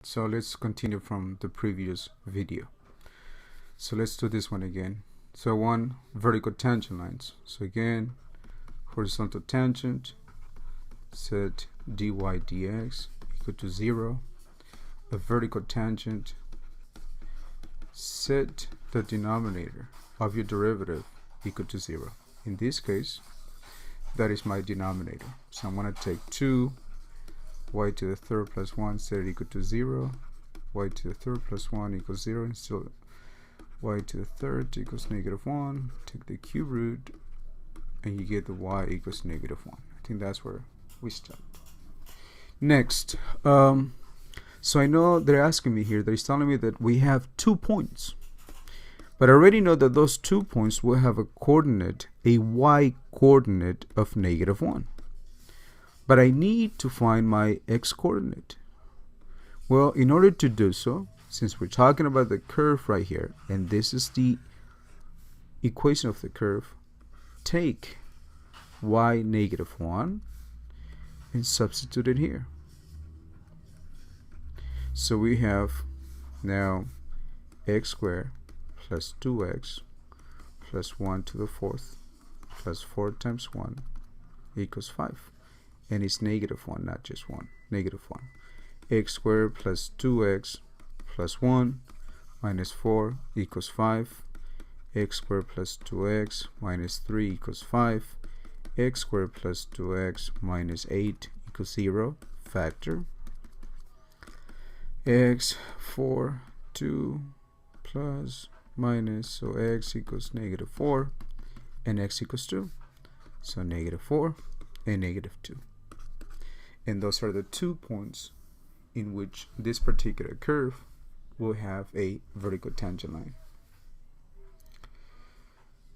So let's continue from the previous video. So let's do this one again. So one, vertical tangent lines. So again, horizontal tangent, set dy dx equal to 0. A vertical tangent, set the denominator of your derivative equal to 0. In this case, that is my denominator. So I'm going to take 2 y to the third plus 1, set it equal to 0. Y to the third plus 1 equals 0, and still y to the third equals -1. Take the cube root, and you get the y equals -1. I think that's where we stop. Next, so I know they're asking me here, they're telling me that we have 2 points. But I already know that those 2 points will have a coordinate, a y coordinate of -1. But I need to find my x coordinate. Well, in order to do so, since we're talking about the curve right here, and this is the equation of the curve, take y -1 and substitute it here. So we have now x squared plus 2x plus 1 to the fourth plus 4 times 1 equals 5. And it's -1, not just 1, -1. X squared plus 2x plus 1 minus 4 equals 5. X squared plus 2x minus 3 equals 5. X squared plus 2x minus 8 equals 0. Factor. X 4, 2 plus minus, so x equals -4 and x equals 2. So -4 and -2. And those are the 2 points in which this particular curve will have a vertical tangent line.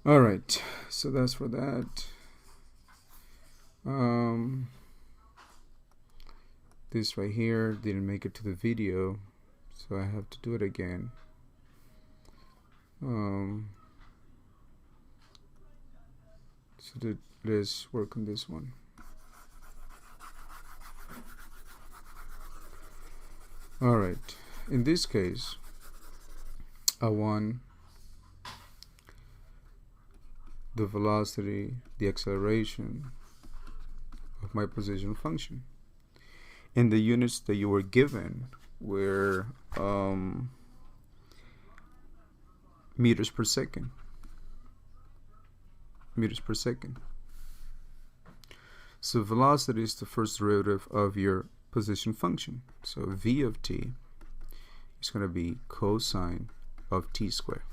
Alright, so that's for that. This right here didn't make it to the video, so I have to do it again. Let's work on this one. Alright, in this case, I want the velocity, the acceleration of my position function. And the units that you were given were meters per second. Meters per second. So velocity is the first derivative of your position function. So v of t is going to be cosine of t squared.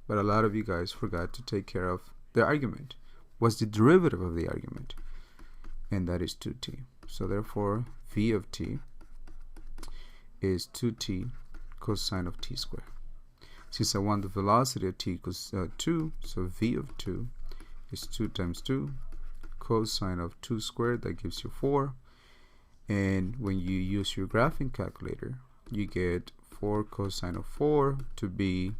But a lot of you guys forgot to take care of the argument. What's the derivative of the argument? And that is 2t. So therefore, v of t is 2t cosine of t squared. Since I want the velocity of t equals 2, so v of 2 is 2 times 2 cosine of 2 squared, that gives you 4. And when you use your graphing calculator, you get 4 cosine of 4 to be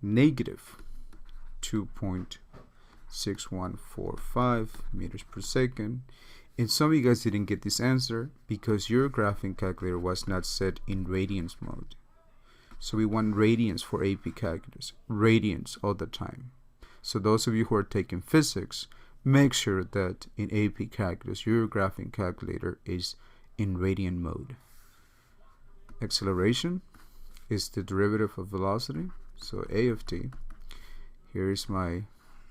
-2.6145 meters per second. And some of you guys didn't get this answer because your graphing calculator was not set in radians mode. So we want radians for AP calculus, radians all the time. So those of you who are taking physics, make sure that in AP calculus your graphing calculator is in radian mode. Acceleration is the derivative of velocity. So a of t, here is my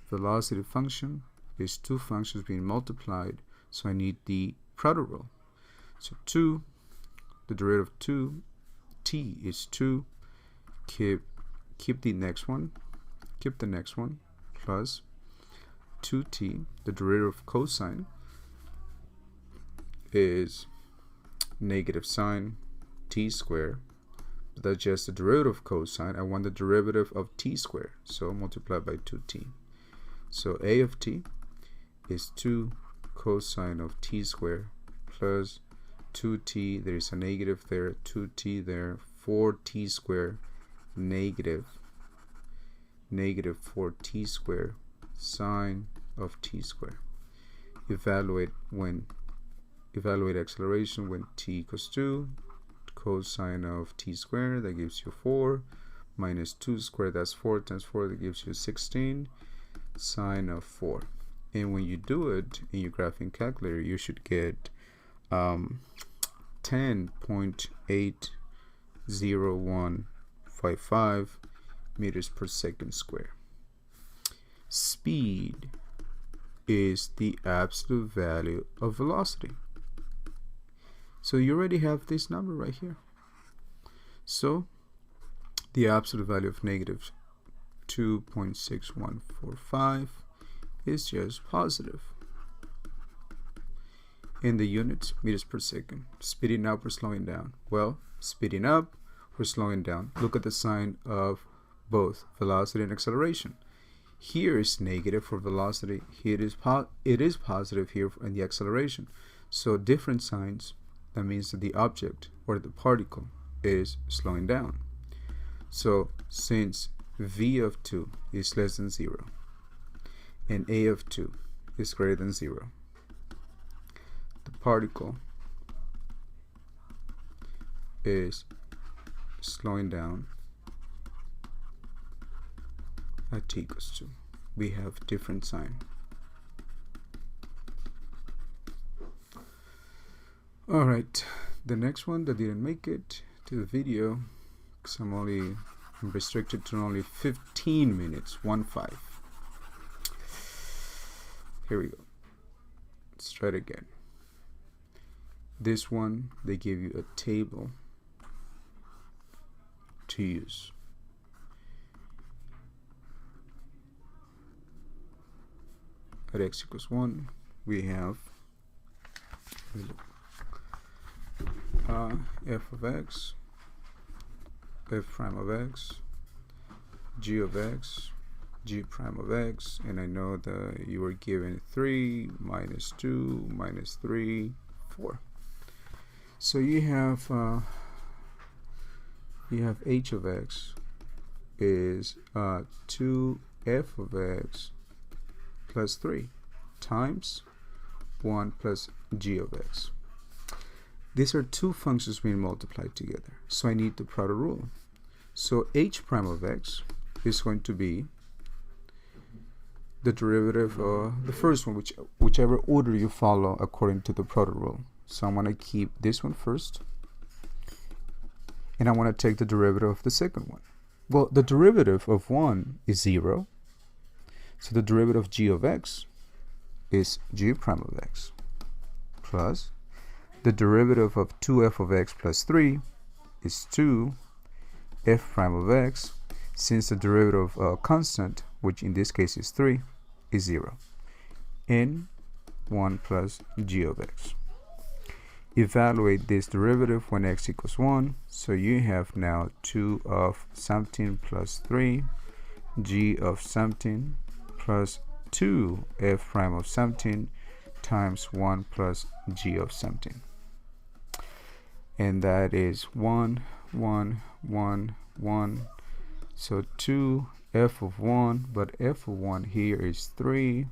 velocity function. There's 2 functions being multiplied, so I need the product rule. So 2, the derivative of 2, t is 2, keep the next one, plus 2t, the derivative of cosine is negative sine t squared. But that's just the derivative of cosine. I want the derivative of t squared, so multiply by 2t. So a of t is 2 cosine of t squared plus 2t, there is a negative there, 2t there, 4t squared negative 4t squared sine of t squared. Evaluate acceleration when t equals 2, cosine of t squared, that gives you 4, minus 2 squared, that's 4 times 4, that gives you 16, sine of 4. And when you do it in your graphing calculator, you should get 10.80155 meters per second square. Speed is the absolute value of velocity. So you already have this number right here. So the absolute value of negative 2.6145 is just positive. In the units, meters per second. Speeding up or slowing down? Well, speeding up or slowing down. Look at the sign of both velocity and acceleration. Here is negative for velocity. Here it is positive here in the acceleration. So different signs, that means that the object or the particle is slowing down. So since v of 2 is less than 0 and a of 2 is greater than 0, the particle is slowing down at t equals 2. We have different sign. Alright, the next one that didn't make it to the video, because I'm restricted to only 15 minutes, 1-5. Here we go. Let's try it again. This one, they give you a table to use. At x equals 1, we have f of x, f prime of x, g of x, g prime of x, and I know that you were given 3 minus 2 minus 3, 4. So you have h of x is 2f of x plus 3 times 1 plus g of x. These are two functions being multiplied together, so I need the product rule. So h prime of x is going to be the derivative of the first one, whichever order you follow according to the product rule. So I'm going to keep this one first, and I want to take the derivative of the second one. Well, the derivative of 1 is 0, so the derivative of g of x is g prime of x plus the derivative of 2f of x plus 3 is 2f prime of x, since the derivative of a constant, which in this case is 3, is 0, and 1 plus g of x. Evaluate this derivative when x equals 1, so you have now 2 of something plus 3, g of something plus 2f prime of something times 1 plus g of something. And that is 1, 1, 1, 1. So 2f of 1, but f of 1 here is 3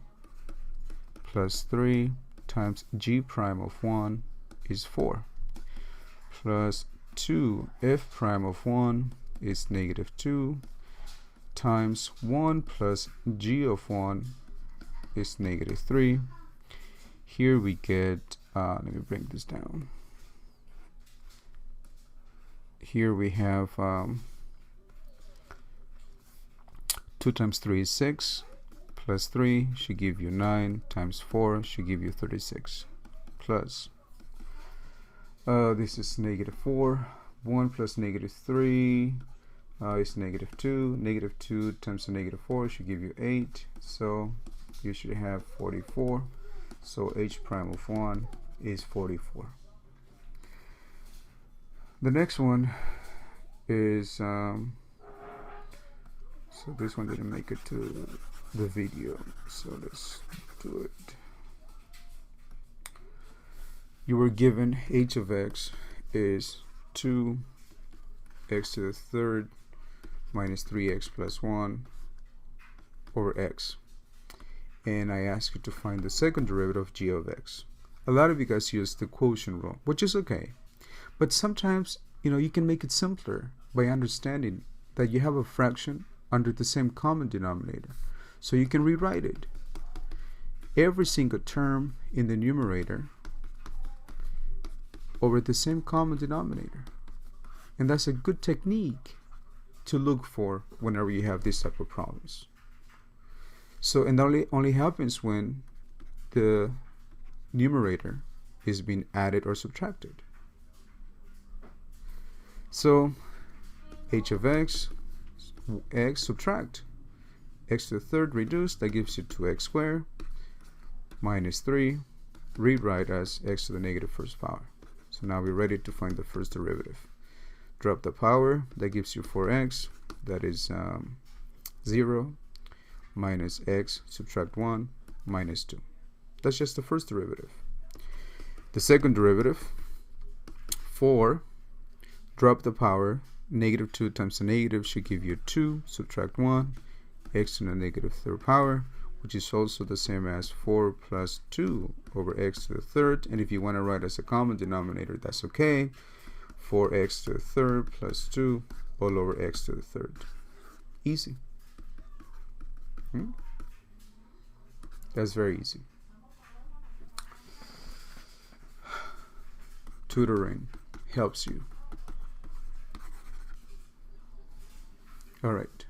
plus 3 times g prime of 1 is 4 plus 2f prime of 1 is negative 2 times 1 plus g of 1 is negative 3. Here we get, let me bring this down. Here we have 2 times 3 is 6, plus 3 should give you 9, times 4 should give you 36, plus this is negative 4, 1 plus negative 3 is negative 2, negative 2 times the negative 4 should give you 8, so you should have 44, so h prime of 1 is 44. The next one is, so this one didn't make it to the video, so let's do it. You were given h of x is 2x to the third minus 3x plus 1 over x. And I ask you to find the second derivative of g of x. A lot of you guys use the quotient rule, which is okay. But sometimes you can make it simpler by understanding that you have a fraction under the same common denominator. So you can rewrite it. Every single term in the numerator over the same common denominator. And that's a good technique to look for whenever you have this type of problems. So, and that only happens when the numerator is being added or subtracted. So h of x subtract x to the third reduced, that gives you 2x squared minus 3, rewrite as x to the negative first power. So now we're ready to find the first derivative. Drop the power, that gives you 4x, that is 0, minus x, subtract 1, minus 2. That's just the first derivative. The second derivative, 4, drop the power, negative 2 times the negative should give you 2, subtract 1, x to the negative third power, which is also the same as 4 plus 2 over x to the third. And if you want to write as a common denominator, that's okay. 4x to the third plus 2 all over x to the third. Easy. That's very easy. Tutoring helps you. All right.